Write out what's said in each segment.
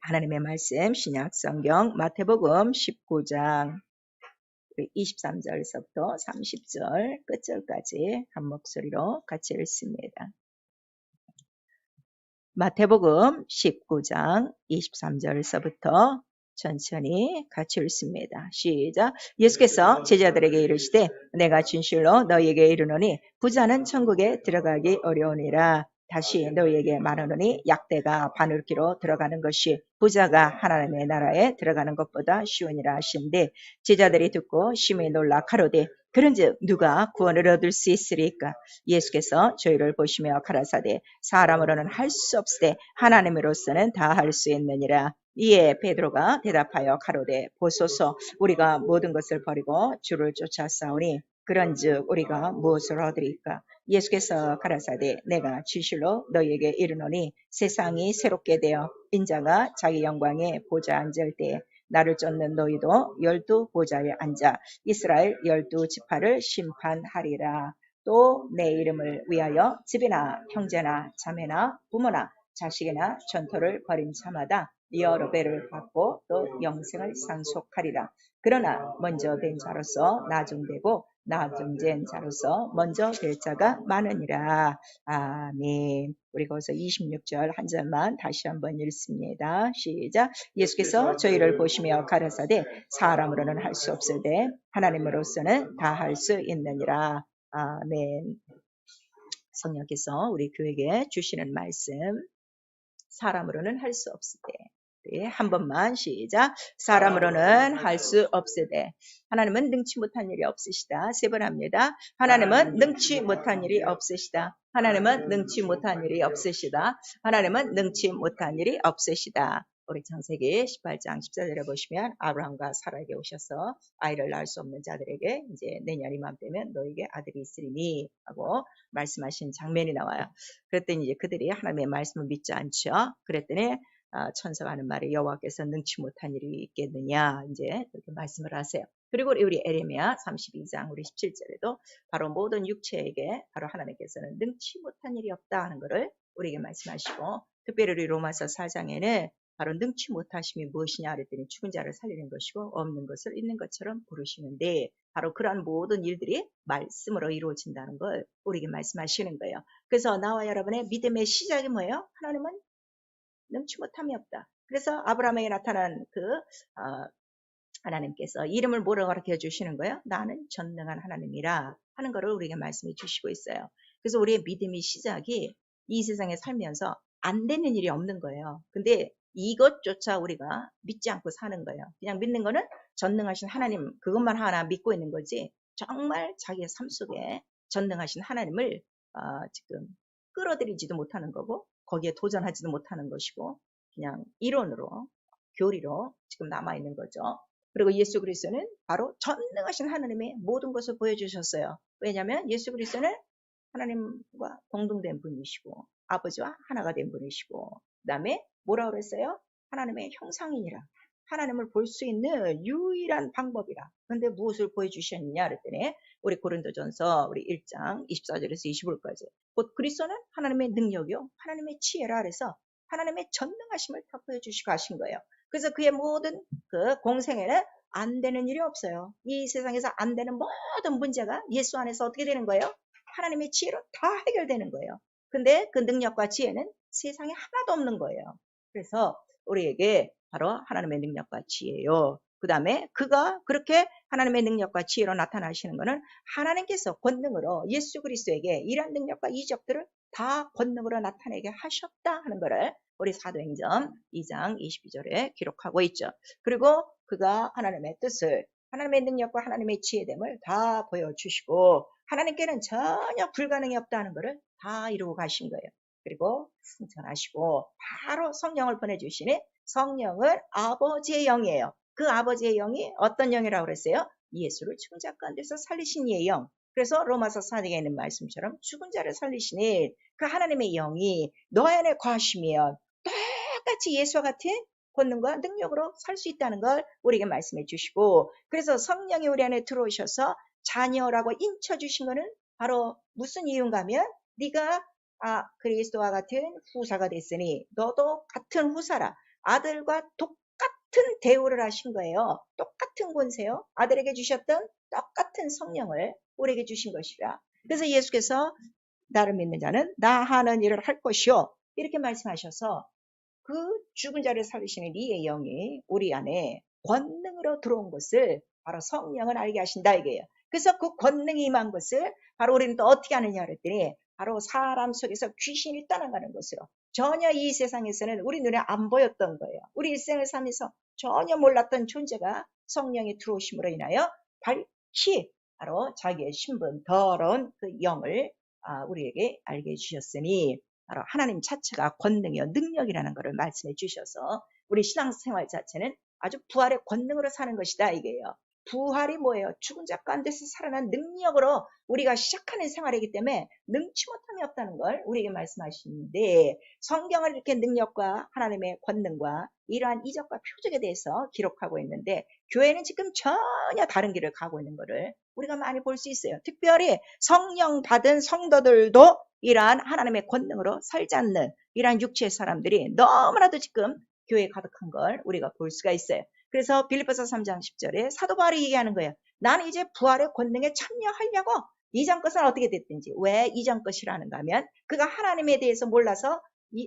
하나님의 말씀 신약 성경 마태복음 19장 23절에서부터 30절 끝절까지 한 목소리로 같이 읽습니다. 마태복음 19장 23절에서부터 천천히 같이 읽습니다. 시작. 예수께서 제자들에게 이르시되 내가 진실로 너희에게 이르노니 부자는 천국에 들어가기 어려우니라. 다시 너희에게 말하노니 약대가 바늘기로 들어가는 것이 부자가 하나님의 나라에 들어가는 것보다 쉬우니라 하신대. 제자들이 듣고 심히 놀라 가로되 그런즉 누가 구원을 얻을 수 있으리까? 예수께서 저희를 보시며 가라사대 사람으로는 할 수 없으되 하나님으로서는 다 할 수 있느니라. 이에 베드로가 대답하여 가로되 보소서 우리가 모든 것을 버리고 주를 쫓아싸우니 그런즉 우리가 무엇을 얻으리까? 예수께서 가라사대 내가 진실로 너희에게 이르노니 세상이 새롭게 되어 인자가 자기 영광에 보좌 앉을 때에 나를 쫓는 너희도 12 보좌에 앉아 이스라엘 12 지파를 심판하리라. 또 내 이름을 위하여 집이나 형제나 자매나 부모나 자식이나 전토를 벌인 자마다 여러 배를 받고 또 영생을 상속하리라. 그러나 먼저 된 자로서 나중되고 나중된 자로서 먼저 될 자가 많으니라. 아멘. 우리 거기서 26절 한 절만 다시 한번 읽습니다. 시작. 예수께서 저희를 보시며 가라사대 사람으로는 할 수 없으되 하나님으로서는 다 할 수 있느니라. 아멘. 성령께서 우리 교회에 주시는 말씀 사람으로는 할 수 없으되 네, 한 번만 시작. 사람으로는 할 수 없으되 하나님은 능치 못한 일이 없으시다. 세 번 합니다. 하나님은 능치 못한 일이 없으시다. 하나님은 능치 못한 일이 없으시다. 하나님은 능치 못한 일이 없으시다. 우리 창세기 18장 14절에 보시면 아브라함과 사라에게 오셔서 아이를 낳을 수 없는 자들에게 이제 내년 이맘때면 너에게 아들이 있으리니 하고 말씀하신 장면이 나와요. 그랬더니 이제 그들이 하나님의 말씀을 믿지 않죠. 그랬더니 천사가 하는 말에 여호와께서 능치 못한 일이 있겠느냐 이제 그렇게 말씀을 하세요. 그리고 우리 에레미야 32장 우리 17절에도 바로 모든 육체에게 바로 하나님께서는 능치 못한 일이 없다 하는 것을 우리에게 말씀하시고 특별히 우리 로마서 4장에는 바로 능치 못하심이 무엇이냐 그랬더니 죽은 자를 살리는 것이고 없는 것을 있는 것처럼 부르시는데 바로 그러한 모든 일들이 말씀으로 이루어진다는 걸 우리에게 말씀하시는 거예요. 그래서 나와 여러분의 믿음의 시작이 뭐예요? 하나님은 능치 못함이 없다. 그래서 아브라함에게 나타난 하나님께서 이름을 뭐라고 가르쳐 주시는 거예요? 나는 전능한 하나님이라 하는 것을 우리에게 말씀해 주시고 있어요. 그래서 우리의 믿음의 시작이 이 세상에 살면서 안 되는 일이 없는 거예요. 근데 이것조차 우리가 믿지 않고 사는 거예요. 그냥 믿는 거는 전능하신 하나님 그것만 하나 믿고 있는 거지 정말 자기의 삶 속에 전능하신 하나님을 지금 끌어들이지도 못하는 거고 거기에 도전하지도 못하는 것이고 그냥 이론으로 교리로 지금 남아있는 거죠. 그리고 예수 그리스도는 바로 전능하신 하나님의 모든 것을 보여주셨어요. 왜냐하면 예수 그리스도는 하나님과 동등된 분이시고 아버지와 하나가 된 분이시고 그 다음에 뭐라고 그랬어요? 하나님의 형상이니라. 하나님을 볼 수 있는 유일한 방법이라. 그런데 무엇을 보여주셨느냐 그랬더니 우리 고린도전서 우리 1장 24절에서 25절까지 곧 그리스도는 하나님의 능력이요 하나님의 지혜라 그래서 하나님의 전능하심을 다 보여주시고 하신 거예요. 그래서 그의 모든 그 공생에는 안 되는 일이 없어요. 이 세상에서 안 되는 모든 문제가 예수 안에서 어떻게 되는 거예요? 하나님의 지혜로 다 해결되는 거예요. 근데 그 능력과 지혜는 세상에 하나도 없는 거예요. 그래서 우리에게 바로 하나님의 능력과 지혜요. 그 다음에 그가 그렇게 하나님의 능력과 지혜로 나타나시는 것은 하나님께서 권능으로 예수 그리스도에게 이런 능력과 이적들을 다 권능으로 나타내게 하셨다 하는 것을 우리 사도행전 2장 22절에 기록하고 있죠. 그리고 그가 하나님의 뜻을 하나님의 능력과 하나님의 지혜됨을 다 보여주시고 하나님께는 전혀 불가능이 없다는 것을 다 이루고 가신 거예요. 그리고 승천하시고 바로 성령을 보내주시니 성령은 아버지의 영이에요. 그 아버지의 영이 어떤 영이라고 그랬어요? 예수를 죽은 자 가운데서 살리신 이의 영. 그래서 로마서 4장에 있는 말씀처럼 죽은 자를 살리시니 그 하나님의 영이 너 안에 거하시면 똑같이 예수와 같은 권능과 능력으로 살 수 있다는 걸 우리에게 말씀해 주시고 그래서 성령이 우리 안에 들어오셔서 자녀라고 인쳐주신 것은 바로 무슨 이유인가 하면 네가 그리스도와 같은 후사가 됐으니 너도 같은 후사라. 아들과 똑같은 대우를 하신 거예요. 똑같은 권세요. 아들에게 주셨던 똑같은 성령을 우리에게 주신 것이라. 그래서 예수께서 나를 믿는 자는 나 하는 일을 할 것이요, 이렇게 말씀하셔서 그 죽은 자를 살리시는 이의 영이 우리 안에 권능으로 들어온 것을 바로 성령을 알게 하신다 이게요. 그래서 그 권능이 임한 것을 바로 우리는 또 어떻게 하느냐 그랬더니 바로 사람 속에서 귀신이 떠나가는 것으로, 전혀 이 세상에서는 우리 눈에 안 보였던 거예요. 우리 일생을 살면서 전혀 몰랐던 존재가 성령이 들어오심으로 인하여 밝히 바로 자기의 신분 더러운 그 영을 우리에게 알게 해주셨으니, 바로 하나님 자체가 권능이요 능력이라는 것을 말씀해 주셔서 우리 신앙생활 자체는 아주 부활의 권능으로 사는 것이다 이게요. 부활이 뭐예요? 죽은 자 가운데서 살아난 능력으로 우리가 시작하는 생활이기 때문에 능치 못함이 없다는 걸 우리에게 말씀하시는데, 성경을 이렇게 능력과 하나님의 권능과 이러한 이적과 표적에 대해서 기록하고 있는데, 교회는 지금 전혀 다른 길을 가고 있는 것을 우리가 많이 볼 수 있어요. 특별히 성령 받은 성도들도 이러한 하나님의 권능으로 살지 않는 이러한 육체의 사람들이 너무나도 지금 교회에 가득한 걸 우리가 볼 수가 있어요. 그래서 빌립보서 3장 10절에 사도 바울이 얘기하는 거예요. 나는 이제 부활의 권능에 참여하려고, 이전 것은 어떻게 됐든지. 왜 이전 것이라는가 하면 그가 하나님에 대해서 몰라서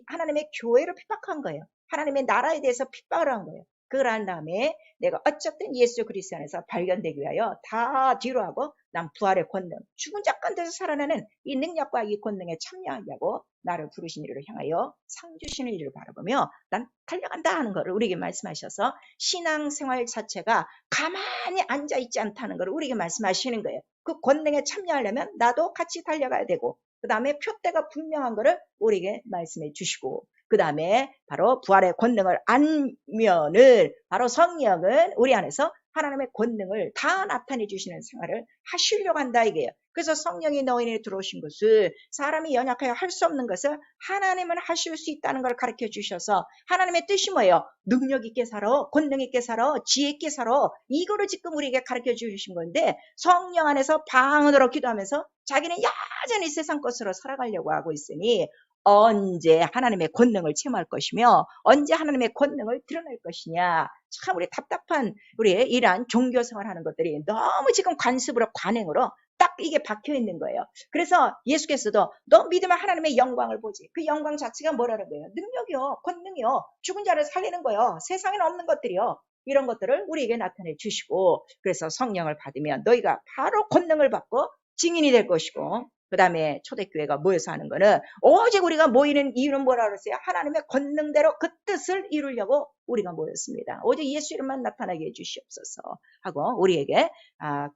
하나님의 교회를 핍박한 거예요. 하나님의 나라에 대해서 핍박을 한 거예요. 그걸 한 다음에 내가 어쨌든 예수 그리스도 안에서 발견되기 위하여 다 뒤로 하고 난 부활의 권능, 죽은 자 가운데서 살아나는 이 능력과 이 권능에 참여하려고 나를 부르신 이를 향하여 상 주시는 일을 바라보며 난 달려간다 하는 것을 우리에게 말씀하셔서, 신앙생활 자체가 가만히 앉아있지 않다는 것을 우리에게 말씀하시는 거예요. 그 권능에 참여하려면 나도 같이 달려가야 되고, 그 다음에 표대가 분명한 것을 우리에게 말씀해 주시고, 그 다음에 바로 부활의 권능을 안면을 바로 성령은 우리 안에서 하나님의 권능을 다 나타내 주시는 생활을 하시려고 한다 이게요. 그래서 성령이 너희에 들어오신 것을, 사람이 연약하여 할 수 없는 것을 하나님은 하실 수 있다는 걸 가르쳐 주셔서, 하나님의 뜻이 뭐예요? 능력 있게 살아, 권능 있게 살아, 지혜 있게 살아, 이거를 지금 우리에게 가르쳐 주신 건데, 성령 안에서 방언으로 기도하면서 자기는 여전히 세상 것으로 살아가려고 하고 있으니 언제 하나님의 권능을 체험할 것이며 언제 하나님의 권능을 드러낼 것이냐. 참 우리 답답한 우리의 이러한 종교생활 하는 것들이 너무 지금 관습으로 관행으로 딱 이게 박혀 있는 거예요. 그래서 예수께서도 너 믿으면 하나님의 영광을 보지. 그 영광 자체가 뭐라는 거예요? 능력이요, 권능이요, 죽은 자를 살리는 거요, 세상에는 없는 것들이요, 이런 것들을 우리에게 나타내 주시고, 그래서 성령을 받으면 너희가 바로 권능을 받고 증인이 될 것이고, 그 다음에 초대교회가 모여서 하는 거는 오직 우리가 모이는 이유는 뭐라 그랬어요? 하나님의 권능대로 그 뜻을 이루려고 우리가 모였습니다. 오직 예수 이름만 나타나게 해주시옵소서 하고 우리에게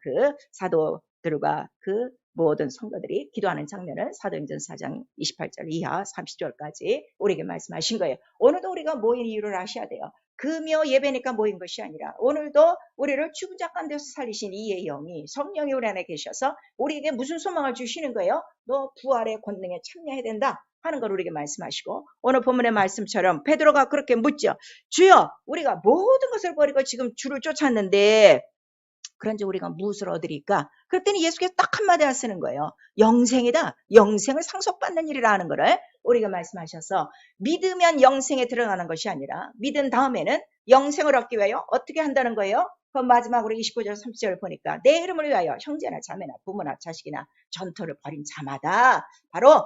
그 사도들과 그 모든 성도들이 기도하는 장면을 사도행전 4장 28절 이하 30절까지 우리에게 말씀하신 거예요. 오늘도 우리가 모인 이유를 아셔야 돼요. 금요 예배니까 모인 것이 아니라 오늘도 우리를 죽은 자 가운데서 살리신 이의 영이, 성령이 우리 안에 계셔서 우리에게 무슨 소망을 주시는 거예요? 너 부활의 권능에 참여해야 된다 하는 걸 우리에게 말씀하시고, 오늘 본문의 말씀처럼 베드로가 그렇게 묻죠. 주여, 우리가 모든 것을 버리고 지금 주를 쫓았는데 그런지 우리가 무엇을 얻으리까? 그랬더니 예수께서 딱 한마디 하시는 거예요. 영생이다. 영생을 상속받는 일이라 하는 거를 우리가 말씀하셔서, 믿으면 영생에 들어가는 것이 아니라 믿은 다음에는 영생을 얻기 위하여 어떻게 한다는 거예요? 그 마지막으로 29절 30절 보니까 내 이름을 위하여 형제나 자매나 부모나 자식이나 전토를 벌인 자마다, 바로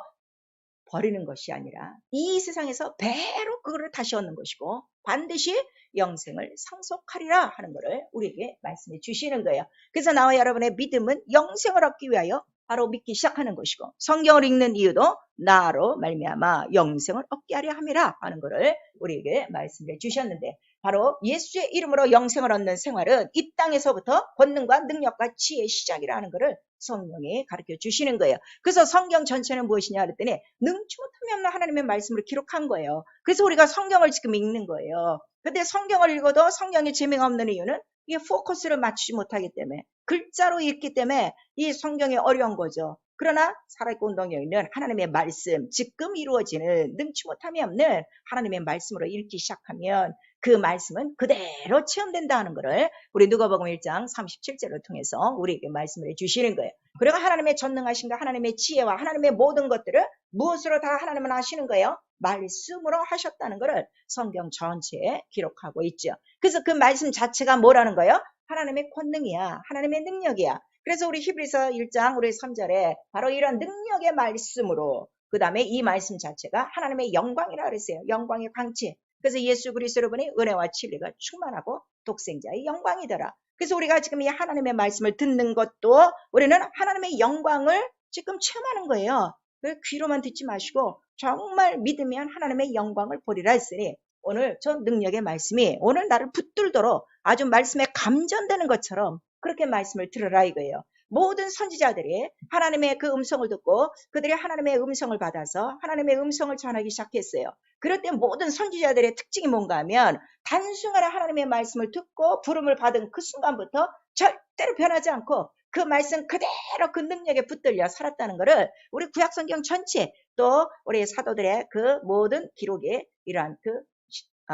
버리는 것이 아니라 이 세상에서 배로 그거를 다시 얻는 것이고 반드시 영생을 상속하리라 하는 것을 우리에게 말씀해 주시는 거예요. 그래서 나와 여러분의 믿음은 영생을 얻기 위하여 바로 믿기 시작하는 것이고, 성경을 읽는 이유도 나로 말미암아 영생을 얻게 하려 함이라 하는 것을 우리에게 말씀해 주셨는데, 바로 예수의 이름으로 영생을 얻는 생활은 이 땅에서부터 권능과 능력과 지혜의 시작이라는 것을 성령이 가르쳐 주시는 거예요. 그래서 성경 전체는 무엇이냐 그랬더니 능치 못함이 없는 하나님의 말씀을 기록한 거예요. 그래서 우리가 성경을 지금 읽는 거예요. 근데 성경을 읽어도 성경에 재미가 없는 이유는 이게 포커스를 맞추지 못하기 때문에, 글자로 읽기 때문에 이 성경이 어려운 거죠. 그러나 살아있고 운동에 있는 하나님의 말씀, 지금 이루어지는 능치 못함이 없는 하나님의 말씀으로 읽기 시작하면 그 말씀은 그대로 체험된다 하는 것을 우리 누가복음 1장 37절을 통해서 우리에게 말씀을 해주시는 거예요. 그리고 하나님의 전능하신가, 하나님의 지혜와 하나님의 모든 것들을 무엇으로 다 하나님은 아시는 거예요? 말씀으로 하셨다는 것을 성경 전체에 기록하고 있죠. 그래서 그 말씀 자체가 뭐라는 거예요? 하나님의 권능이야. 하나님의 능력이야. 그래서 우리 히브리서 1장 우리 3절에 바로 이런 능력의 말씀으로 그 다음에 이 말씀 자체가 하나님의 영광이라 그랬어요. 영광의 광채. 그래서 예수 그리스도로 보니 은혜와 진리가 충만하고 독생자의 영광이더라. 그래서 우리가 지금 이 하나님의 말씀을 듣는 것도 우리는 하나님의 영광을 지금 체험하는 거예요. 귀로만 듣지 마시고 정말 믿으면 하나님의 영광을 보리라 했으니 오늘 저 능력의 말씀이 오늘 나를 붙들도록 아주 말씀에 감전되는 것처럼 그렇게 말씀을 들으라 이거예요. 모든 선지자들이 하나님의 그 음성을 듣고 그들이 하나님의 음성을 받아서 하나님의 음성을 전하기 시작했어요. 그럴 때 모든 선지자들의 특징이 뭔가 하면 단순하게 하나님의 말씀을 듣고 부름을 받은 그 순간부터 절대로 변하지 않고 그 말씀 그대로 그 능력에 붙들려 살았다는 것을 우리 구약성경 전체 또 우리 사도들의 그 모든 기록에 이러한 그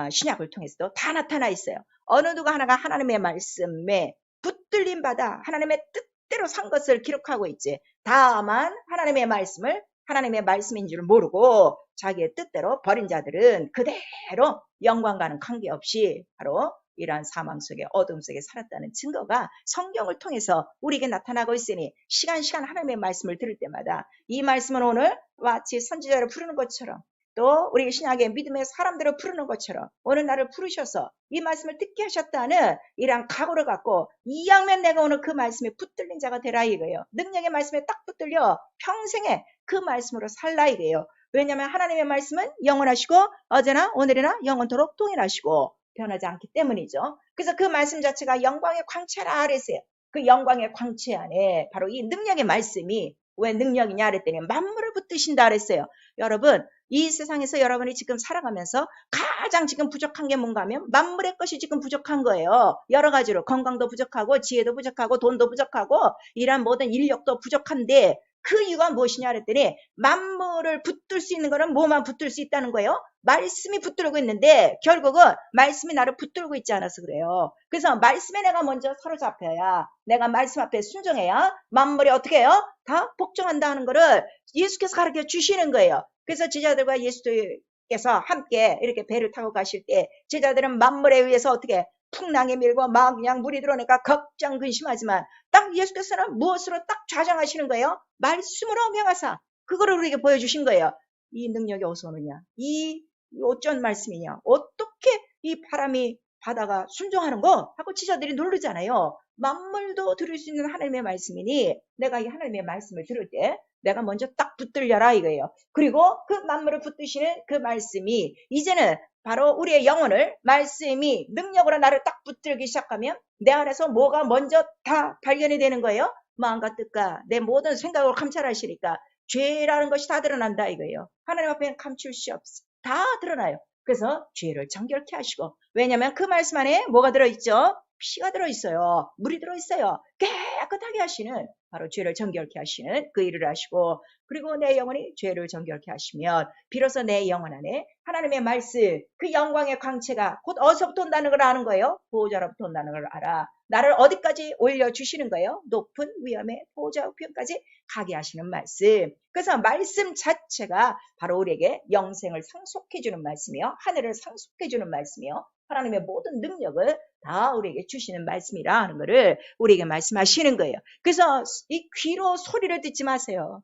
신약을 통해서도 다 나타나 있어요. 어느 누가 하나가 하나님의 말씀에 붙들림 받아 하나님의 뜻대로 산 것을 기록하고 있지. 다만 하나님의 말씀을 하나님의 말씀인 줄 모르고 자기의 뜻대로 버린 자들은 그대로 영광과는 관계없이 바로 이러한 사망 속에 어둠 속에 살았다는 증거가 성경을 통해서 우리에게 나타나고 있으니 시간 하나님의 말씀을 들을 때마다 이 말씀은 오늘 마치 선지자를 부르는 것처럼 또 우리 신약의 믿음의 사람들을 부르는 것처럼 오늘 나를 부르셔서 이 말씀을 듣게 하셨다는 이러한 각오를 갖고 이왕면 내가 오늘 그 말씀에 붙들린 자가 되라 이거예요. 능력의 말씀에 딱 붙들려 평생에 그 말씀으로 살라 이거예요. 왜냐하면 하나님의 말씀은 영원하시고 어제나 오늘이나 영원토록 동일하시고 변하지 않기 때문이죠. 그래서 그 말씀 자체가 영광의 광채라 그랬어요. 그 영광의 광채 안에 바로 이 능력의 말씀이 왜 능력이냐 그랬더니 만물을 붙드신다 그랬어요. 여러분 이 세상에서 여러분이 지금 살아가면서 가장 지금 부족한 게 뭔가 하면 만물의 것이 지금 부족한 거예요. 여러 가지로 건강도 부족하고 지혜도 부족하고 돈도 부족하고 이런 모든 인력도 부족한데 그 이유가 무엇이냐 그랬더니 만물을 붙들 수 있는 거는 뭐만 붙들 수 있다는 거예요? 말씀이 붙들고 있는데 결국은 말씀이 나를 붙들고 있지 않아서 그래요. 그래서 말씀에 내가 먼저 사로잡혀야 내가 말씀 앞에 순종해야 만물이 어떻게 해요? 다 복종한다 하는 거를 예수께서 가르쳐 주시는 거예요. 그래서 제자들과 예수께서 함께 이렇게 배를 타고 가실 때 제자들은 만물에 의해서 어떻게 풍랑에 밀고 막 그냥 물이 들어오니까 걱정 근심하지만 딱 예수께서는 무엇으로 딱 좌정하시는 거예요? 말씀으로 명하사 그거를 우리에게 보여주신 거예요. 이 능력이 어디서 오느냐? 이 어쩐 말씀이냐? 어떻게 이 바람이 바다가 순종하는 거? 하고 지자들이 누르잖아요. 만물도 들을 수 있는 하나님의 말씀이니 내가 이 하나님의 말씀을 들을 때 내가 먼저 딱 붙들려라 이거예요. 그리고 그 만물을 붙드시는 그 말씀이 이제는 바로 우리의 영혼을 말씀이 능력으로 나를 딱 붙들기 시작하면 내 안에서 뭐가 먼저 다 발견이 되는 거예요. 마음과 뜻과 내 모든 생각을 감찰하시니까 죄라는 것이 다 드러난다 이거예요. 하나님 앞에는 감출 수 없어. 다 드러나요. 그래서 죄를 정결케 하시고 왜냐하면 그 말씀 안에 뭐가 들어있죠? 피가 들어있어요. 물이 들어있어요. 깨끗하게 하시는 바로 죄를 정결케 하시는 그 일을 하시고 그리고 내 영혼이 죄를 정결케 하시면 비로소 내 영혼 안에 하나님의 말씀 그 영광의 광채가 곧 어디서부터 온다는 걸 아는 거예요. 보호자로부터 온다는 걸 알아. 나를 어디까지 올려주시는 거예요? 높은 위엄의 보호자 우편까지 가게 하시는 말씀. 그래서 말씀 자체가 바로 우리에게 영생을 상속해주는 말씀이요. 하늘을 상속해주는 말씀이요. 하나님의 모든 능력을 다 우리에게 주시는 말씀이라 하는 것을 우리에게 말씀하시는 거예요. 그래서 이 귀로 소리를 듣지 마세요.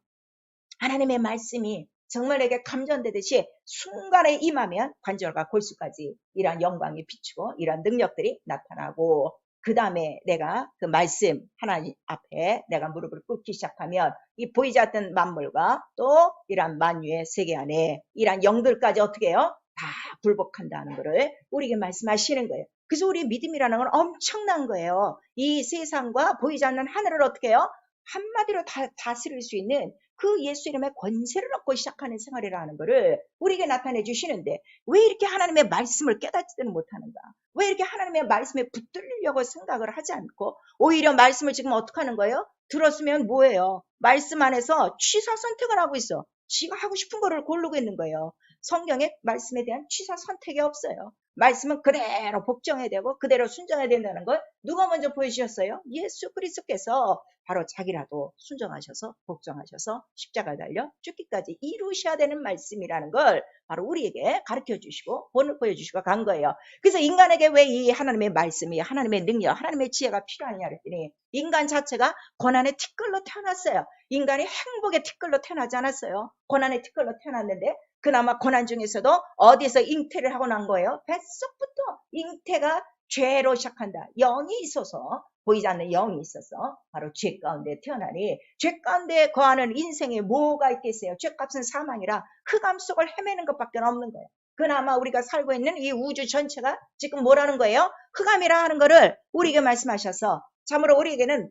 하나님의 말씀이 정말 내게 감전되듯이 순간에 임하면 관절과 골수까지 이러한 영광이 비추고 이러한 능력들이 나타나고 그 다음에 내가 그 말씀 하나님 앞에 내가 무릎을 꿇기 시작하면 이 보이지 않던 만물과 또 이러한 만유의 세계 안에 이러한 영들까지 어떻게 해요? 다 굴복한다는 것을 우리에게 말씀하시는 거예요. 그래서 우리 믿음이라는 건 엄청난 거예요. 이 세상과 보이지 않는 하늘을 어떻게 해요? 한마디로 다스릴 수 있는 그 예수 이름의 권세를 얻고 시작하는 생활이라는 것을 우리에게 나타내 주시는데 왜 이렇게 하나님의 말씀을 깨닫지는 못하는가? 왜 이렇게 하나님의 말씀에 붙들리려고 생각을 하지 않고 오히려 말씀을 지금 어떻게 하는 거예요? 들었으면 뭐예요? 말씀 안에서 취사 선택을 하고 있어. 지가 하고 싶은 거를 고르고 있는 거예요. 성경에 말씀에 대한 취사 선택이 없어요. 말씀은 그대로 복종해야 되고 그대로 순종해야 된다는 걸 누가 먼저 보여주셨어요? 예수 그리스도께서 바로 자기라도 순종하셔서 복종하셔서 십자가 달려 죽기까지 이루셔야 되는 말씀이라는 걸 바로 우리에게 가르쳐 주시고 보여주시고 간 거예요. 그래서 인간에게 왜 이 하나님의 말씀이 하나님의 능력 하나님의 지혜가 필요하냐 그랬더니 인간 자체가 고난의 티끌로 태어났어요. 인간이 행복의 티끌로 태어나지 않았어요. 고난의 티끌로 태어났는데 그나마 고난 중에서도 어디서 잉태를 하고 난 거예요? 뱃속부터 잉태가 죄로 시작한다. 영이 있어서 보이지 않는 영이 있어서 바로 죄 가운데 태어나니 죄 가운데 거하는 인생에 뭐가 있겠어요? 죄값은 사망이라 흑암 속을 헤매는 것밖에 없는 거예요. 그나마 우리가 살고 있는 이 우주 전체가 지금 뭐라는 거예요? 흑암이라 하는 거를 우리에게 말씀하셔서 참으로 우리에게는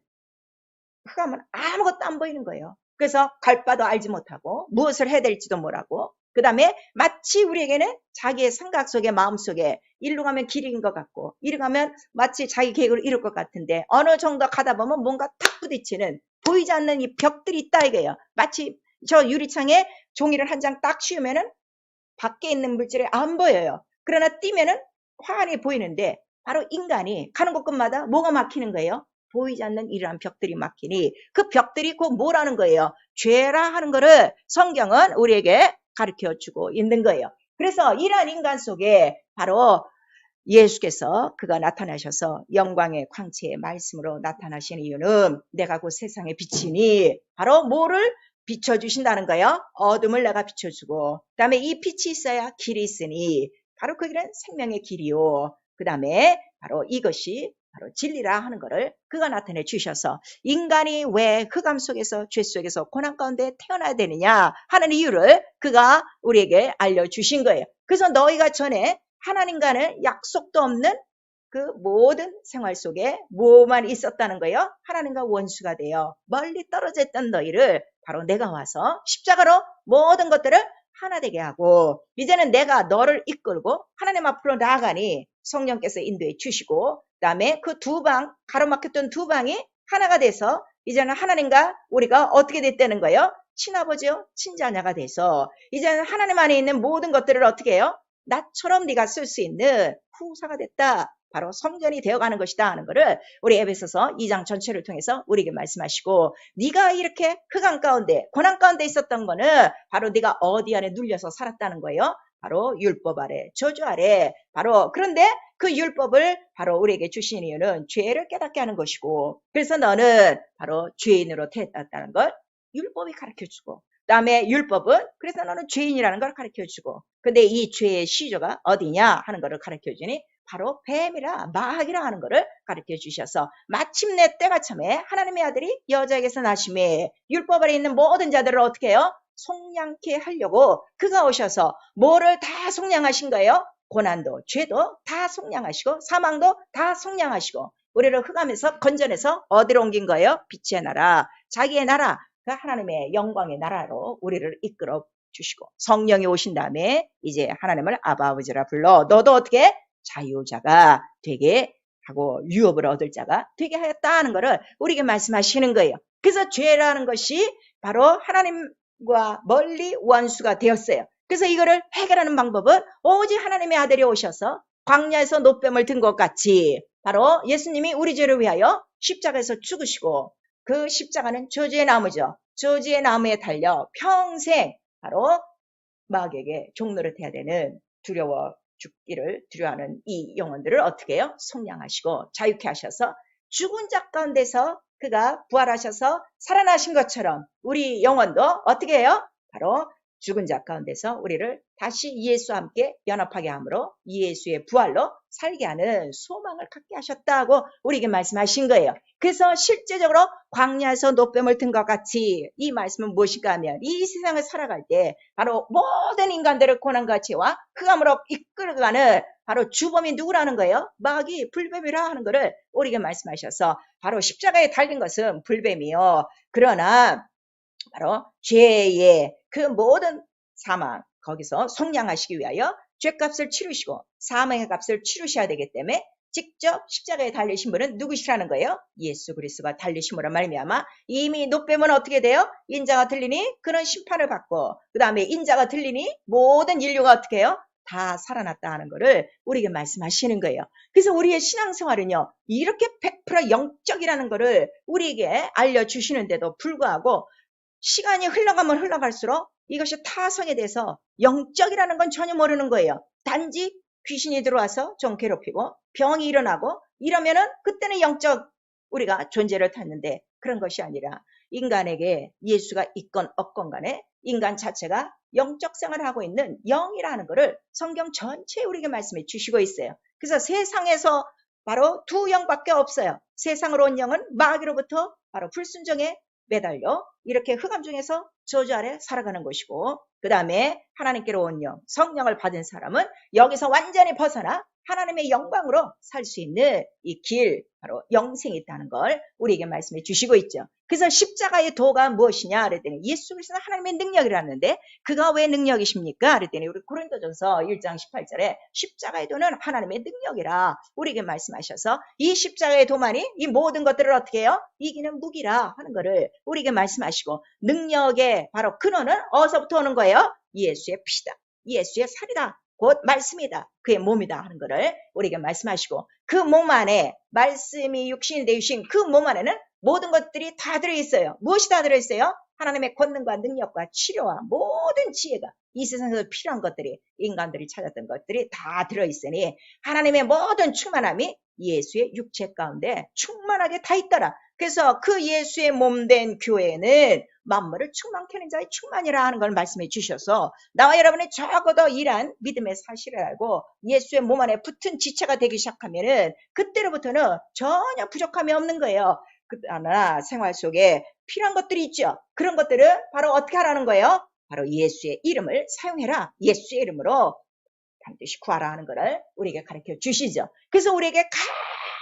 흑암은 아무것도 안 보이는 거예요. 그래서 갈 바도 알지 못하고 무엇을 해야 될지도 모르고 그 다음에 마치 우리에게는 자기의 생각 속에 마음 속에 일로 가면 길인 것 같고 이리 가면 마치 자기 계획을 이룰 것 같은데 어느 정도 가다 보면 뭔가 탁 부딪히는 보이지 않는 이 벽들이 있다 이거예요. 마치 저 유리창에 종이를 한 장 딱 씌우면은 밖에 있는 물질이 안 보여요. 그러나 뛰면은 환히 보이는데 바로 인간이 가는 곳곳마다 뭐가 막히는 거예요? 보이지 않는 이러한 벽들이 막히니 그 벽들이 곧 뭐라는 거예요? 죄라 하는 거를 성경은 우리에게 가르쳐주고 있는 거예요. 그래서 이러한 인간 속에 바로 예수께서 그가 나타나셔서 영광의 광채의 말씀으로 나타나시는 이유는 내가 곧 세상에 빛이니 바로 뭐를 비춰주신다는 거예요. 어둠을 내가 비춰주고 그 다음에 이 빛이 있어야 길이 있으니 바로 그 길은 생명의 길이요. 그 다음에 바로 이것이 바로 진리라 하는 것을 그가 나타내 주셔서 인간이 왜 흑암 속에서 죄 속에서 고난 가운데 태어나야 되느냐 하는 이유를 그가 우리에게 알려주신 거예요. 그래서 너희가 전에 하나님과는 약속도 없는 그 모든 생활 속에 뭐만 있었다는 거예요? 하나님과 원수가 되어 멀리 떨어져 있던 너희를 바로 내가 와서 십자가로 모든 것들을 하나 되게 하고 이제는 내가 너를 이끌고 하나님 앞으로 나아가니 성령께서 인도해 주시고 그 다음에 그 두 방 가로막혔던 두 방이 하나가 돼서 이제는 하나님과 우리가 어떻게 됐다는 거예요? 친아버지요 친자녀가 돼서 이제는 하나님 안에 있는 모든 것들을 어떻게 해요? 나처럼 네가 쓸 수 있는 후사가 됐다. 바로 성전이 되어가는 것이다 하는 것을 우리 에베소서 2장 전체를 통해서 우리에게 말씀하시고 네가 이렇게 흑암 가운데 고난 가운데 있었던 거는 바로 네가 어디 안에 눌려서 살았다는 거예요. 바로 율법 아래 저주 아래 바로 그런데 그 율법을 바로 우리에게 주신 이유는 죄를 깨닫게 하는 것이고 그래서 너는 바로 죄인으로 태어났다는 걸 율법이 가르쳐주고 그다음에 율법은 그래서 너는 죄인이라는 걸 가르쳐주고 근데 이 죄의 시조가 어디냐 하는 것을 가르쳐주니 바로 뱀이라 마귀라 하는 것을 가르쳐 주셔서 마침내 때가 참에 하나님의 아들이 여자에게서 나심에 율법 아래 있는 모든 자들을 어떻게 해요? 속량케 하려고 그가 오셔서 뭐를 다 속량하신 거예요? 고난도 죄도 다 속량하시고 사망도 다 속량하시고 우리를 흑암에서 건져내서 어디로 옮긴 거예요? 빛의 나라 자기의 나라 그 하나님의 영광의 나라로 우리를 이끌어 주시고 성령이 오신 다음에 이제 하나님을 아바 아버지라 불러 너도 어떻게 자유자가 되게 하고 유업을 얻을 자가 되게 하였다는 것을 우리에게 말씀하시는 거예요. 그래서 죄라는 것이 바로 하나님과 멀리 원수가 되었어요. 그래서 이거를 해결하는 방법은 오직 하나님의 아들이 오셔서 광야에서 노뱀을 든 것 같이 바로 예수님이 우리 죄를 위하여 십자가에서 죽으시고 그 십자가는 저주의 나무죠. 저주의 나무에 달려 평생 바로 마귀에게 종노릇해야 되는 두려워 죽기를 두려워하는 이 영혼들을 어떻게 해요? 속량하시고 자유케 하셔서 죽은 자 가운데서 그가 부활하셔서 살아나신 것처럼 우리 영혼도 어떻게 해요? 바로 죽은 자 가운데서 우리를 다시 예수와 함께 연합하게 함으로 예수의 부활로 살게 하는 소망을 갖게 하셨다고 우리에게 말씀하신 거예요. 그래서 실제적으로 광야에서 노뱀을 든 것 같이 이 말씀은 무엇인가 하면 이 세상을 살아갈 때 바로 모든 인간들을 고난과 죄와 흑암으로 이끌어가는 바로 주범이 누구라는 거예요? 마귀 불뱀이라 하는 것을 우리에게 말씀하셔서 바로 십자가에 달린 것은 불뱀이요. 그러나 바로 죄의 그 모든 사망 거기서 속량하시기 위하여 죄값을 치르시고 사망의 값을 치르셔야 되기 때문에 직접 십자가에 달리신 분은 누구시라는 거예요? 예수 그리스도가 달리심으로 말미암아 이미 노뱀은 어떻게 돼요? 인자가 들리니 그는 심판을 받고 그 다음에 인자가 들리니 모든 인류가 어떻게 해요? 다 살아났다 하는 거를 우리에게 말씀하시는 거예요. 그래서 우리의 신앙생활은요, 이렇게 100% 영적이라는 거를 우리에게 알려주시는데도 불구하고 시간이 흘러가면 흘러갈수록 이것이 타성에 대해서 영적이라는 건 전혀 모르는 거예요. 단지 귀신이 들어와서 좀 괴롭히고 병이 일어나고 이러면은 그때는 영적 우리가 존재를 탔는데, 그런 것이 아니라 인간에게 예수가 있건 없건 간에 인간 자체가 영적 생활을 하고 있는 영이라는 것을 성경 전체에 우리에게 말씀해 주시고 있어요. 그래서 세상에서 바로 두 영밖에 없어요. 세상으로 온 영은 마귀로부터 바로 불순종에 매달려 이렇게 흑암 중에서 저주 아래 살아가는 것이고, 그 다음에 하나님께로 온 영, 성령을 받은 사람은 여기서 완전히 벗어나 하나님의 영광으로 살 수 있는 이 길, 바로 영생이 있다는 걸 우리에게 말씀해 주시고 있죠. 그래서 십자가의 도가 무엇이냐 그랬더니 예수 그리스도는 하나님의 능력이라는데, 그가 왜 능력이십니까 그랬더니 우리 고린도전서 1장 18절에 십자가의 도는 하나님의 능력이라 우리에게 말씀하셔서, 이 십자가의 도만이 이 모든 것들을 어떻게 해요? 이기는 무기라 하는 것을 우리에게 말씀하시고, 능력의 바로 근원은 어디서부터 오는 거예요? 예수의 피다, 예수의 살이다, 곧 말씀이다, 그의 몸이다 하는 것을 우리에게 말씀하시고, 그 몸 안에 말씀이 육신이 되신 그 몸 안에는 모든 것들이 다 들어있어요. 무엇이 다 들어있어요? 하나님의 권능과 능력과 치료와 모든 지혜가 이 세상에서 필요한 것들이, 인간들이 찾았던 것들이 다 들어있으니 하나님의 모든 충만함이 예수의 육체 가운데 충만하게 다 있더라. 그래서 그 예수의 몸된 교회는 만물을 충만케 하는 자의 충만이라 하는 걸 말씀해 주셔서, 나와 여러분이 적어도 이러한 믿음의 사실을 알고 예수의 몸 안에 붙은 지체가 되기 시작하면은 그때로부터는 전혀 부족함이 없는 거예요. 그러나 생활 속에 필요한 것들이 있죠. 그런 것들을 바로 어떻게 하라는 거예요? 바로 예수의 이름을 사용해라, 예수의 이름으로 반드시 구하라 하는 것을 우리에게 가르쳐 주시죠. 그래서 우리에게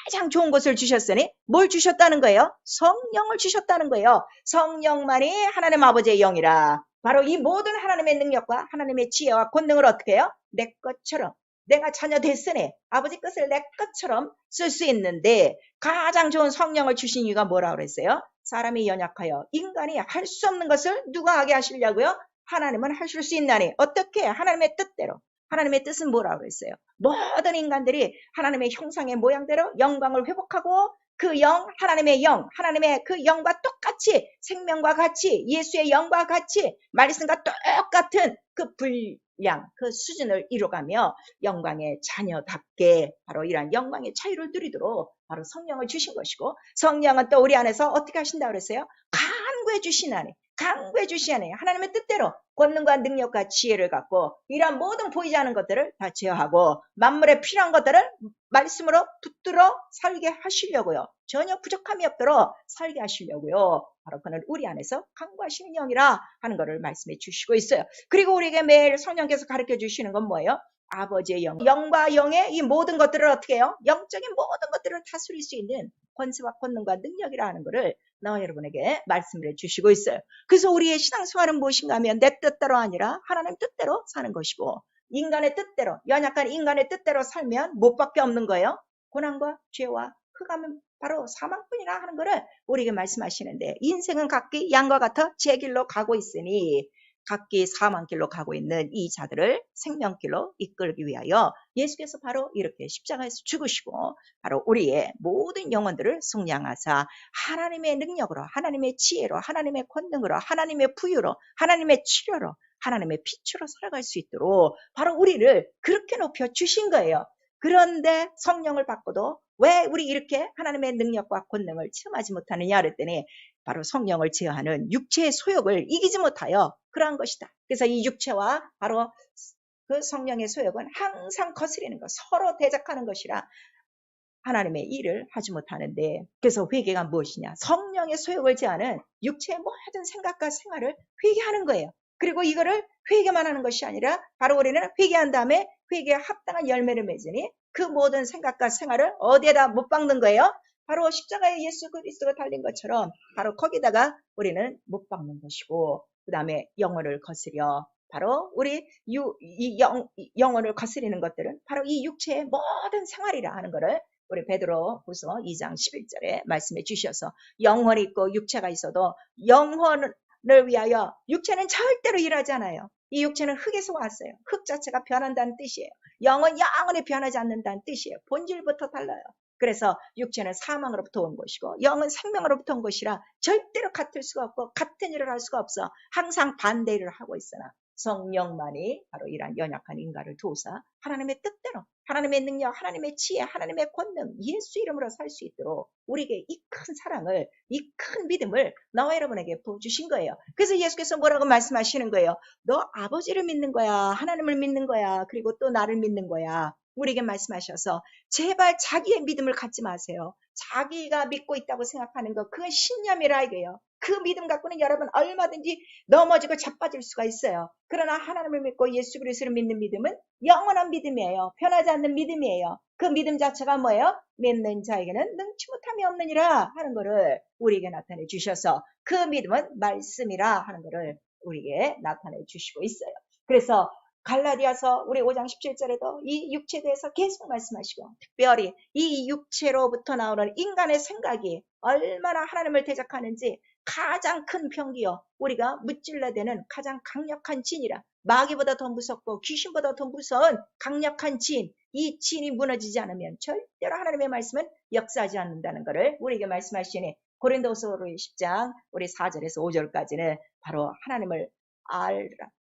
가장 좋은 것을 주셨으니 뭘 주셨다는 거예요? 성령을 주셨다는 거예요. 성령만이 하나님 아버지의 영이라. 바로 이 모든 하나님의 능력과 하나님의 지혜와 권능을 어떻게 해요? 내 것처럼, 내가 자녀 됐으니 아버지 것을 내 것처럼 쓸 수 있는데, 가장 좋은 성령을 주신 이유가 뭐라고 그랬어요? 사람이 연약하여 인간이 할 수 없는 것을 누가 하게 하시려고요? 하나님은 하실 수 있나니. 어떻게? 하나님의 뜻대로. 하나님의 뜻은 뭐라고 그랬어요? 모든 인간들이 하나님의 형상의 모양대로 영광을 회복하고, 그 영, 하나님의 영, 하나님의 그 영과 똑같이, 생명과 같이, 예수의 영과 같이 말씀과 똑같은 그 분량, 그 수준을 이루어가며 영광의 자녀답게 바로 이러한 영광의 차이를 누리도록 바로 성령을 주신 것이고, 성령은 또 우리 안에서 어떻게 하신다고 그랬어요? 간구해 주시나니, 간구해 주시나니 하나님의 뜻대로 권능과 능력과 지혜를 갖고 이러한 모든 보이지 않는 것들을 다 제어하고 만물에 필요한 것들을 말씀으로 붙들어 살게 하시려고요. 전혀 부족함이 없도록 살게 하시려고요. 바로 그는 우리 안에서 간구하시는 영이라 하는 것을 말씀해 주시고 있어요. 그리고 우리에게 매일 성령께서 가르쳐 주시는 건 뭐예요? 아버지의 영, 영과 영의 이 모든 것들을 어떻게 해요? 영적인 모든 것들을 다스릴 수 있는 권세와 권능과 능력이라 하는 것을 나와 여러분에게 말씀을 해주시고 있어요. 그래서 우리의 신앙생활은 무엇인가 하면 내 뜻대로 아니라 하나님 뜻대로 사는 것이고, 인간의 뜻대로, 연약한 인간의 뜻대로 살면 못 밖에 없는 거예요. 고난과 죄와 흑암은 바로 사망뿐이라 하는 것을 우리에게 말씀하시는데, 인생은 각기 양과 같아 제 길로 가고 있으니 각기 사망길로 가고 있는 이 자들을 생명길로 이끌기 위하여 예수께서 바로 이렇게 십자가에서 죽으시고 바로 우리의 모든 영혼들을 속량하사 하나님의 능력으로, 하나님의 지혜로, 하나님의 권능으로, 하나님의 부유로, 하나님의 치료로, 하나님의 빛으로 살아갈 수 있도록 바로 우리를 그렇게 높여 주신 거예요. 그런데 성령을 받고도 왜 우리 이렇게 하나님의 능력과 권능을 체험하지 못하느냐 그랬더니, 바로 성령을 제어하는 육체의 소욕을 이기지 못하여 그러한 것이다. 그래서 이 육체와 바로 그 성령의 소욕은 항상 거스리는 것, 서로 대적하는 것이라 하나님의 일을 하지 못하는데, 그래서 회개가 무엇이냐? 성령의 소욕을 제하는 육체의 모든 생각과 생활을 회개하는 거예요. 그리고 이거를 회개만 하는 것이 아니라 바로 우리는 회개한 다음에 회개에 합당한 열매를 맺으니 그 모든 생각과 생활을 어디에다 못 박는 거예요? 바로 십자가에 예수 그리스도가 달린 것처럼 바로 거기다가 우리는 못 박는 것이고, 그 다음에 영혼을 거스려 바로 우리 영혼을 거스리는 것들은 바로 이 육체의 모든 생활이라 하는 것을 우리 베드로후서 2장 11절에 말씀해 주셔서, 영혼이 있고 육체가 있어도 영혼은 를 위하여 육체는 절대로 일하지 않아요. 이 육체는 흙에서 왔어요. 흙 자체가 변한다는 뜻이에요. 영은 영원히 변하지 않는다는 뜻이에요. 본질부터 달라요. 그래서 육체는 사망으로부터 온 것이고 영은 생명으로부터 온 것이라 절대로 같을 수가 없고 같은 일을 할 수가 없어. 항상 반대 일을 하고 있으나 성령만이 바로 이러한 연약한 인간을 도우사 하나님의 뜻대로 하나님의 능력, 하나님의 지혜, 하나님의 권능, 예수 이름으로 살 수 있도록 우리에게 이 큰 사랑을, 이 큰 믿음을 나와 여러분에게 부어주신 거예요. 그래서 예수께서 뭐라고 말씀하시는 거예요? 너 아버지를 믿는 거야, 하나님을 믿는 거야, 그리고 또 나를 믿는 거야. 우리에게 말씀하셔서 제발 자기의 믿음을 갖지 마세요. 자기가 믿고 있다고 생각하는 거, 그건 신념이라 이거예요. 그 믿음 갖고는 여러분 얼마든지 넘어지고 자빠질 수가 있어요. 그러나 하나님을 믿고 예수 그리스도를 믿는 믿음은 영원한 믿음이에요. 변하지 않는 믿음이에요. 그 믿음 자체가 뭐예요? 믿는 자에게는 능치 못함이 없느니라 하는 거를 우리에게 나타내 주셔서 그 믿음은 말씀이라 하는 거를 우리에게 나타내 주시고 있어요. 그래서 갈라디아서 우리 5장 17절에도 이 육체에 대해서 계속 말씀하시고 특별히 이 육체로부터 나오는 인간의 생각이 얼마나 하나님을 대적하는지 가장 큰 병기요. 우리가 무찔러대는 가장 강력한 진이라. 마귀보다 더 무섭고 귀신보다 더 무서운 강력한 진. 이 진이 무너지지 않으면 절대로 하나님의 말씀은 역사하지 않는다는 것을 우리에게 말씀하시니 고린도서 10장 우리 4절에서 5절까지는 바로 하나님을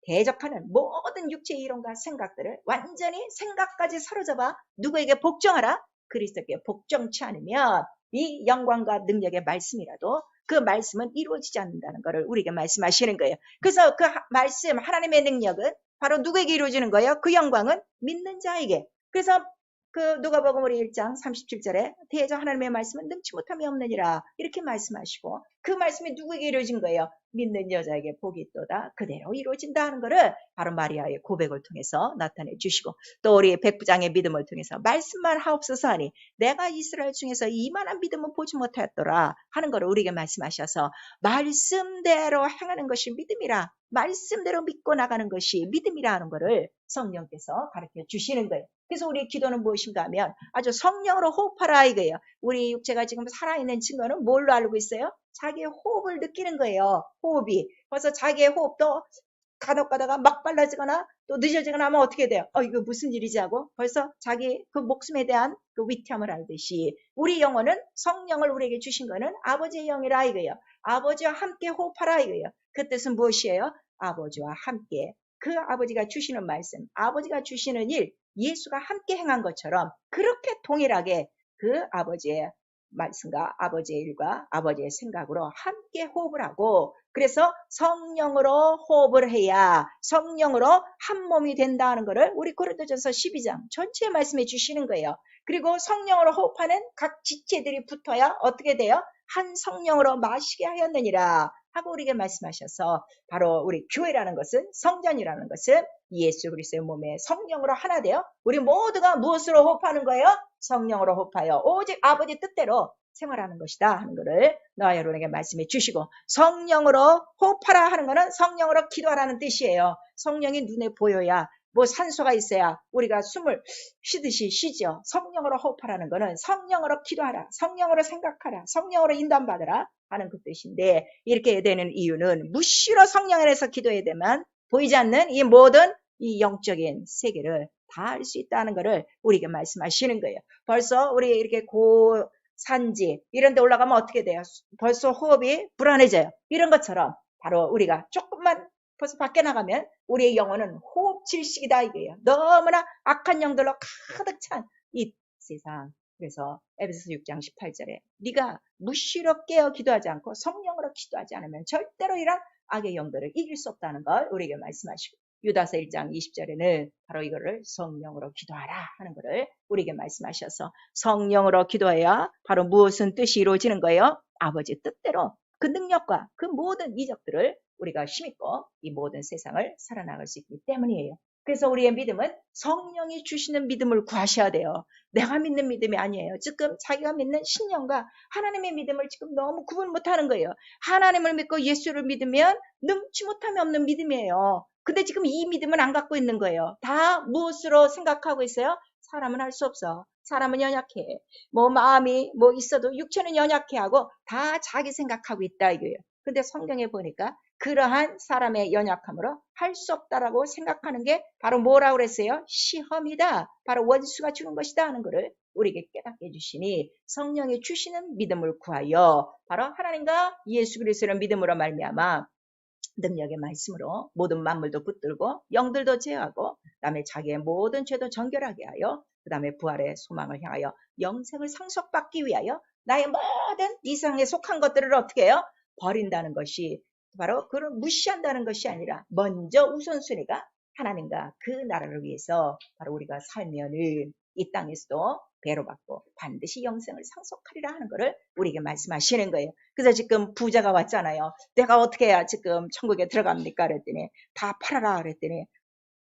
대적하는 모든 육체의 이론과 생각들을 완전히 생각까지 사로잡아 누구에게 복종하라? 그리스도께 복종치 않으면 이 영광과 능력의 말씀이라도 그 말씀은 이루어지지 않는다는 것을 우리에게 말씀하시는 거예요. 그래서 그 말씀 하나님의 능력은 바로 누구에게 이루어지는 거예요? 그 영광은 믿는 자에게. 그래서 그 누가복음 우리 1장 37절에 대저 하나님의 말씀은 능치 못함이 없느니라 이렇게 말씀하시고 그 말씀이 누구에게 이루어진 거예요? 믿는 여자에게 복이 있도다 그대로 이루어진다 하는 것을 바로 마리아의 고백을 통해서 나타내 주시고 또 우리 백부장의 믿음을 통해서 말씀만 하옵소서 하니 내가 이스라엘 중에서 이만한 믿음은 보지 못하였더라 하는 것을 우리에게 말씀하셔서 말씀대로 행하는 것이 믿음이라 말씀대로 믿고 나가는 것이 믿음이라 하는 것을 성령께서 가르쳐 주시는 거예요. 그래서 우리의 기도는 무엇인가 하면 아주 성령으로 호흡하라 이거예요. 우리 육체가 지금 살아있는 증거는 뭘로 알고 있어요? 자기의 호흡을 느끼는 거예요. 호흡이. 그래서 자기의 호흡도 간혹 가다가 막 빨라지거나 또 늦어지거나 하면 어떻게 돼요? 이거 무슨 일이지 하고 벌써 자기 그 목숨에 대한 그 위태함을 알듯이 우리 영혼은 성령을 우리에게 주신 거는 아버지의 영이라 이거예요. 아버지와 함께 호흡하라 이거예요. 그 뜻은 무엇이에요? 아버지와 함께 그 아버지가 주시는 말씀, 아버지가 주시는 일, 예수가 함께 행한 것처럼 그렇게 동일하게 그 아버지의 말씀과 아버지의 일과 아버지의 생각으로 함께 호흡을 하고 그래서 성령으로 호흡을 해야 성령으로 한 몸이 된다는 것을 우리 고린도전서 12장 전체에 말씀해 주시는 거예요. 그리고 성령으로 호흡하는 각 지체들이 붙어야 어떻게 돼요? 한 성령으로 마시게 하였느니라 하고 우리에게 말씀하셔서 바로 우리 교회라는 것은 성전이라는 것은 예수 그리스도의 몸에 성령으로 하나 되어 우리 모두가 무엇으로 호흡하는 거예요? 성령으로 호흡하여 오직 아버지 뜻대로 생활하는 것이다 하는 것을 너와 여러분에게 말씀해 주시고 성령으로 호흡하라 하는 것은 성령으로 기도하라는 뜻이에요. 성령이 눈에 보여야 뭐 산소가 있어야 우리가 숨을 쉬듯이 쉬죠. 성령으로 호흡하라는 것은 성령으로 기도하라, 성령으로 생각하라, 성령으로 인도받으라 하는 그 뜻인데 이렇게 되는 이유는 무시로 성령 안에서 기도해야 되면 보이지 않는 이 모든 이 영적인 세계를 다 알 수 있다는 것을 우리에게 말씀하시는 거예요. 벌써 우리 이렇게 산지 이런 데 올라가면 어떻게 돼요? 벌써 호흡이 불안해져요. 이런 것처럼 바로 우리가 조금만 벌써 밖에 나가면 우리의 영혼은 호흡 질식이다 이거예요. 너무나 악한 영들로 가득 찬 이 세상. 그래서 에베소서 6장 18절에 네가 무시로 깨어 기도하지 않고 성령으로 기도하지 않으면 절대로 이런 악의 영들을 이길 수 없다는 걸 우리에게 말씀하시고 유다서 1장 20절에는 바로 이거를 성령으로 기도하라 하는 것을 우리에게 말씀하셔서 성령으로 기도해야 바로 무엇은 뜻이 이루어지는 거예요? 아버지 뜻대로 그 능력과 그 모든 이적들을 우리가 힘입고 이 모든 세상을 살아나갈 수 있기 때문이에요. 그래서 우리의 믿음은 성령이 주시는 믿음을 구하셔야 돼요. 내가 믿는 믿음이 아니에요. 지금 자기가 믿는 신령과 하나님의 믿음을 지금 너무 구분 못하는 거예요. 하나님을 믿고 예수를 믿으면 능치 못함이 없는 믿음이에요. 근데 지금 이 믿음은 안 갖고 있는 거예요. 다 무엇으로 생각하고 있어요? 사람은 할 수 없어. 사람은 연약해. 뭐 마음이 뭐 있어도 육체는 연약해 하고 다 자기 생각하고 있다 이거예요. 근데 성경에 보니까 그러한 사람의 연약함으로 할 수 없다라고 생각하는 게 바로 뭐라고 그랬어요? 시험이다. 바로 원수가 주는 것이다 하는 것을 우리에게 깨닫게 해주시니 성령이 주시는 믿음을 구하여 바로 하나님과 예수 그리스도의 믿음으로 말미암아 능력의 말씀으로 모든 만물도 붙들고 영들도 제어하고 그다음에 자기의 모든 죄도 정결하게 하여 그다음에 부활의 소망을 향하여 영생을 상속받기 위하여 나의 모든 이상에 속한 것들을 어떻게 해요? 버린다는 것이 바로 그를 무시한다는 것이 아니라 먼저 우선순위가 하나님과 그 나라를 위해서 바로 우리가 살면은 이 땅에서도 배로 받고 반드시 영생을 상속하리라 하는 것을 우리에게 말씀하시는 거예요. 그래서 지금 부자가 왔잖아요. 내가 어떻게 해야 지금 천국에 들어갑니까? 그랬더니 다 팔아라 그랬더니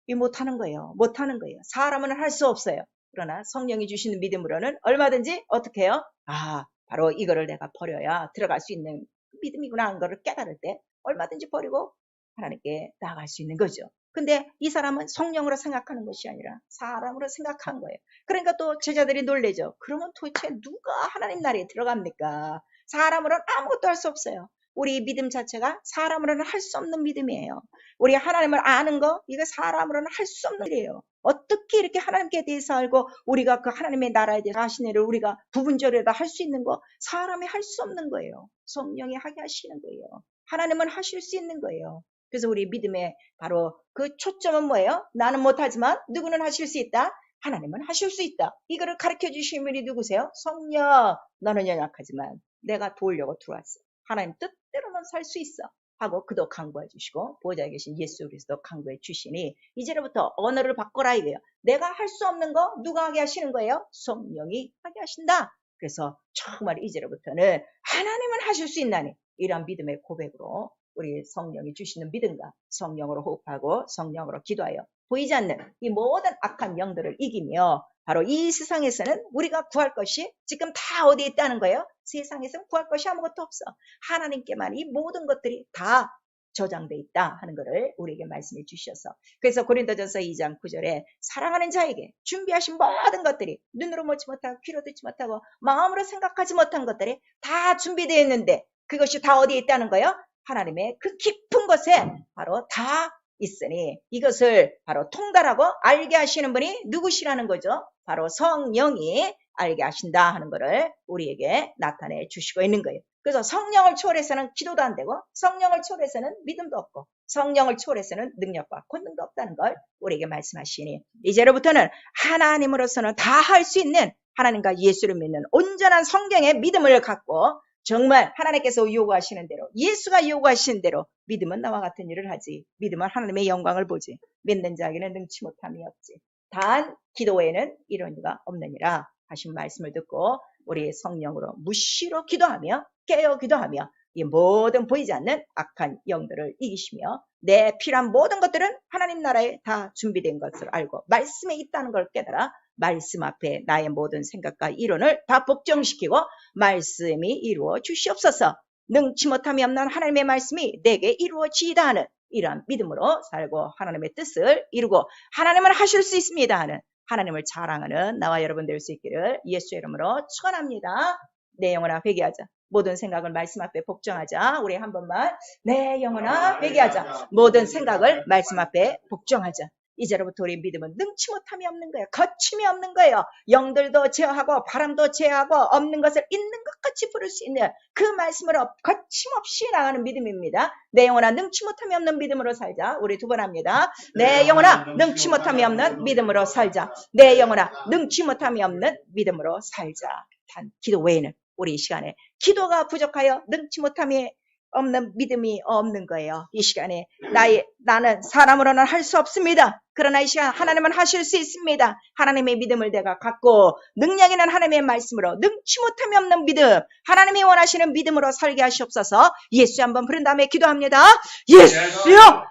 이 못하는 거예요. 못하는 거예요. 사람은 할 수 없어요. 그러나 성령이 주시는 믿음으로는 얼마든지 어떻게 해요? 아, 바로 이거를 내가 버려야 들어갈 수 있는 믿음이구나 하는 거를 깨달을 때 얼마든지 버리고 하나님께 나아갈 수 있는 거죠. 근데 이 사람은 성령으로 생각하는 것이 아니라 사람으로 생각한 거예요. 그러니까 또 제자들이 놀래죠. 그러면 도대체 누가 하나님 나라에 들어갑니까? 사람으로는 아무것도 할 수 없어요. 우리 믿음 자체가 사람으로는 할 수 없는 믿음이에요. 우리 하나님을 아는 거 이거 사람으로는 할 수 없는 일이에요. 어떻게 이렇게 하나님께 대해서 알고 우리가 그 하나님의 나라에 대해서 하신 일을 우리가 부분적으로 할 수 있는 거 사람이 할 수 없는 거예요. 성령이 하게 하시는 거예요. 하나님은 하실 수 있는 거예요. 그래서 우리 믿음의 바로 그 초점은 뭐예요? 나는 못하지만 누구는 하실 수 있다. 하나님은 하실 수 있다. 이거를 가르쳐 주신 분이 누구세요? 성령. 너는 연약하지만 내가 도우려고 들어왔어. 하나님 뜻대로는 살 수 있어. 하고 그도 강구해 주시고 보좌에 계신 예수 그리스도 강구해 주시니 이제부터 언어를 바꿔라 이거예요. 내가 할 수 없는 거 누가 하게 하시는 거예요? 성령이 하게 하신다. 그래서 정말 이제부터는 하나님은 하실 수 있나니 이런 믿음의 고백으로 우리 성령이 주시는 믿음과 성령으로 호흡하고 성령으로 기도하여 보이지 않는 이 모든 악한 영들을 이기며 바로 이 세상에서는 우리가 구할 것이 지금 다 어디에 있다는 거예요? 세상에서는 구할 것이 아무것도 없어. 하나님께만 이 모든 것들이 다 저장돼 있다 하는 것을 우리에게 말씀해 주셔서 그래서 고린도전서 2장 9절에 사랑하는 자에게 준비하신 모든 것들이 눈으로 보지 못하고 귀로 듣지 못하고 마음으로 생각하지 못한 것들이 다 준비되어 있는데 그것이 다 어디에 있다는 거예요? 하나님의 그 깊은 곳에 바로 다 있으니 이것을 바로 통달하고 알게 하시는 분이 누구시라는 거죠? 바로 성령이 알게 하신다 하는 것을 우리에게 나타내 주시고 있는 거예요. 그래서 성령을 초월해서는 기도도 안 되고 성령을 초월해서는 믿음도 없고 성령을 초월해서는 능력과 권능도 없다는 걸 우리에게 말씀하시니 이제로부터는 하나님으로서는 다 할 수 있는 하나님과 예수를 믿는 온전한 성경의 믿음을 갖고 정말 하나님께서 요구하시는 대로 예수가 요구하시는 대로 믿음은 나와 같은 일을 하지 믿음은 하나님의 영광을 보지 믿는 자에게는 능치 못함이 없지 단 기도에는 이런 이가 없느니라 하신 말씀을 듣고 우리 성령으로 무시로 기도하며 깨어 기도하며 이 모든 보이지 않는 악한 영들을 이기시며 내 필요한 모든 것들은 하나님 나라에 다 준비된 것을 알고 말씀에 있다는 걸 깨달아 말씀 앞에 나의 모든 생각과 이론을 다 복종시키고 말씀이 이루어 주시옵소서. 능치 못함이 없는 하나님의 말씀이 내게 이루어지이다 하는 이러한 믿음으로 살고 하나님의 뜻을 이루고 하나님은 하실 수 있습니다 하는 하나님을 자랑하는 나와 여러분 될 수 있기를 예수의 이름으로 축원합니다. 내 영혼아 회개하자. 모든 생각을 말씀 앞에 복종하자. 우리 한 번만 내 영혼아 회개하자. 모든 생각을 말씀 앞에 복종하자. 이제로부터 우리 믿음은 능치 못함이 없는 거예요. 거침이 없는 거예요. 영들도 제어하고 바람도 제어하고 없는 것을 있는 것 같이 부를 수 있는 그 말씀으로 거침없이 나가는 믿음입니다. 내 영혼아 능치 못함이 없는 믿음으로 살자. 우리 두 번 합니다. 내 영혼아 능치 못함이 없는 믿음으로 살자. 내 영혼아 능치 못함이 없는 믿음으로 살자. 단 기도 외에는 우리 이 시간에 기도가 부족하여 능치 못함이 없는 믿음이 없는 거예요. 이 시간에 나는 사람으로는 할 수 없습니다. 그러나 이 시간 하나님은 하실 수 있습니다. 하나님의 믿음을 내가 갖고 능력 있는 하나님의 말씀으로 능치 못함이 없는 믿음 하나님이 원하시는 믿음으로 살게 하시옵소서. 예수 한번 부른 다음에 기도합니다. 예수여